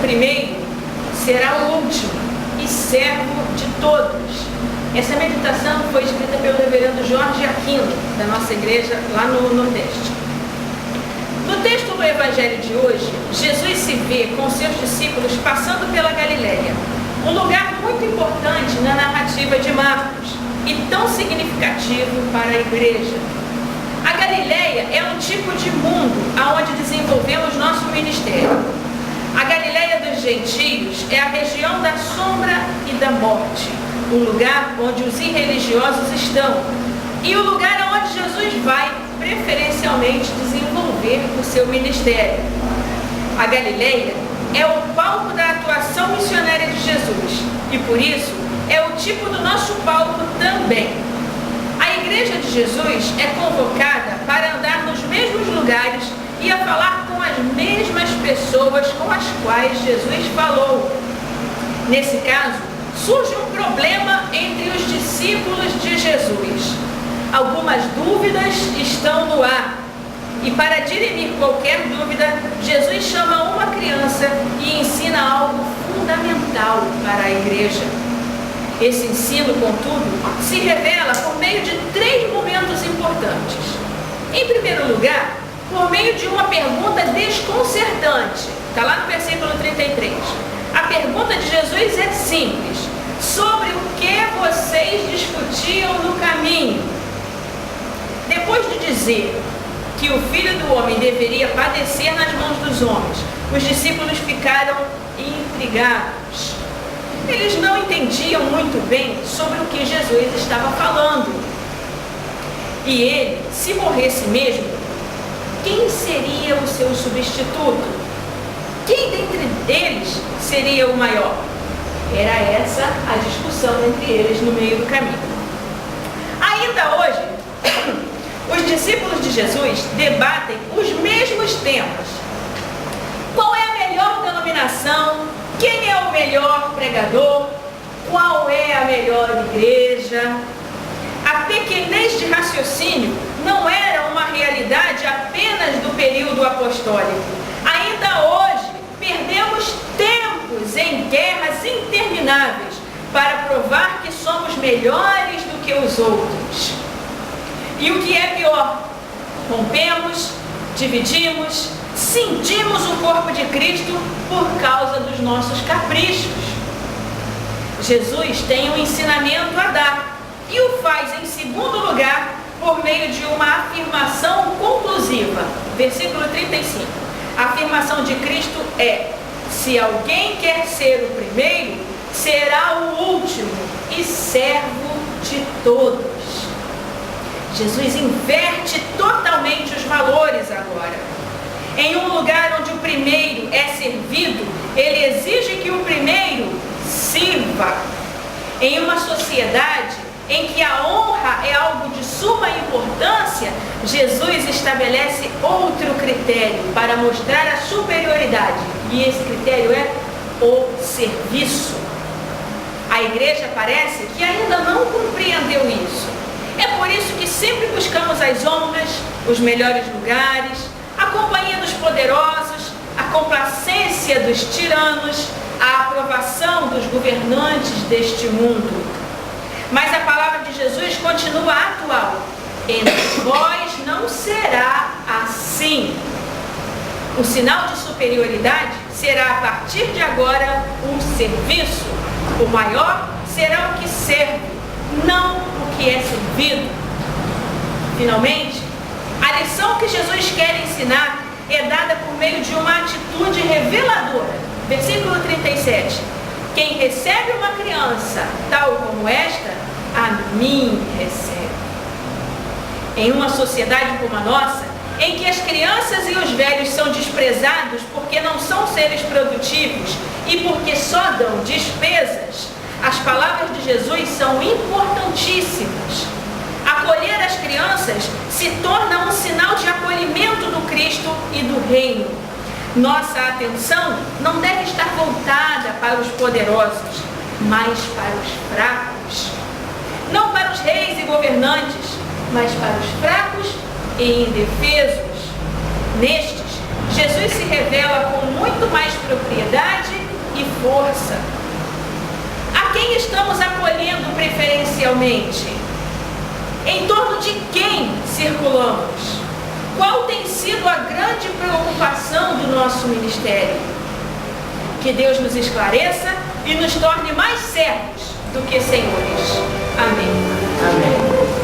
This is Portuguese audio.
primeiro será o último e servo de todos. Essa meditação foi escrita pelo reverendo Jorge Aquino, da nossa igreja lá no Nordeste. No texto do Evangelho de hoje, Jesus se vê com seus discípulos passando pela Galileia, um lugar muito importante na narrativa de Marcos e tão significativo para a igreja. A Galileia é um tipo de mundo aonde desenvolvemos nosso ministério. A Galileia dos gentios é a região da sombra e da morte, um lugar onde os irreligiosos estão e o lugar aonde Jesus vai preferencialmente desenvolver o seu ministério. A Galileia é o palco da atuação missionária de Jesus e por isso é o tipo do nosso palco também. A igreja de Jesus é convocada para andar nos mesmos lugares e a falar com as mesmas pessoas com as quais Jesus falou. Nesse caso, surge um problema entre os discípulos de Jesus. Algumas dúvidas estão no ar. E para dirimir qualquer dúvida, Jesus chama uma criança e ensina algo fundamental para a igreja. Esse ensino, contudo, se revela por meio de 3 momentos importantes. Em primeiro lugar, por meio de uma pergunta desconcertante. Está lá no versículo 33. A pergunta de Jesus é simples. Sobre o que vocês discutiam no caminho? Depois de dizer que o Filho do Homem deveria padecer nas mãos dos homens, os discípulos ficaram intrigados. Eles não entendiam muito bem sobre o que Jesus estava falando. E ele, se morresse mesmo, quem seria o seu substituto? Quem dentre eles seria o maior? Era essa a discussão entre eles no meio do caminho. Ainda hoje, os discípulos de Jesus debatem os mesmos temas. Qual é a melhor denominação? Quem é o melhor pregador? Qual é a melhor igreja? A pequenez de raciocínio não era uma realidade apenas do período apostólico. Ainda hoje, perdemos tempos em guerras intermináveis para provar que somos melhores do que os outros. E o que é pior, rompemos, dividimos, sentimos o corpo de Cristo por causa dos nossos caprichos. Jesus tem um ensinamento a dar e o faz em segundo lugar por meio de uma afirmação conclusiva. Versículo 35. A afirmação de Cristo é: se alguém quer ser o primeiro, será o último e servo de todos. Jesus inverte totalmente os valores agora. Em um lugar onde o primeiro é servido, ele exige que o primeiro sirva. Em uma sociedade em que a honra é algo de suma importância, Jesus estabelece outro critério para mostrar a superioridade. E esse critério é o serviço. A igreja parece que ainda não compreendeu isso. É por isso que sempre buscamos as honras, os melhores lugares, a companhia dos poderosos, a complacência dos tiranos, a aprovação dos governantes deste mundo. Mas a palavra de Jesus continua atual. Entre vós não será assim. O sinal de superioridade será a partir de agora o serviço. O maior será o que serve, não o que é servido. Finalmente, a lição que Jesus quer ensinar é dada por meio de uma atitude reveladora. Versículo 37. Quem recebe uma criança tal como esta, a mim recebe. Em uma sociedade como a nossa, em que as crianças e os velhos são desprezados porque não são seres produtivos e porque só dão despesas, as palavras de Jesus são importantíssimas. Acolher as crianças se torna um sinal de acolhimento do Cristo e do Reino. Nossa atenção não deve estar voltada para os poderosos, mas para os fracos. Não para os reis e governantes, mas para os fracos e indefesos. Nestes, Jesus se revela com muito mais propriedade e força. A quem estamos acolhendo preferencialmente? Em torno de quem circulamos? Qual tem sido a grande preocupação do nosso ministério? Que Deus nos esclareça e nos torne mais servos do que senhores. Amém. Amém.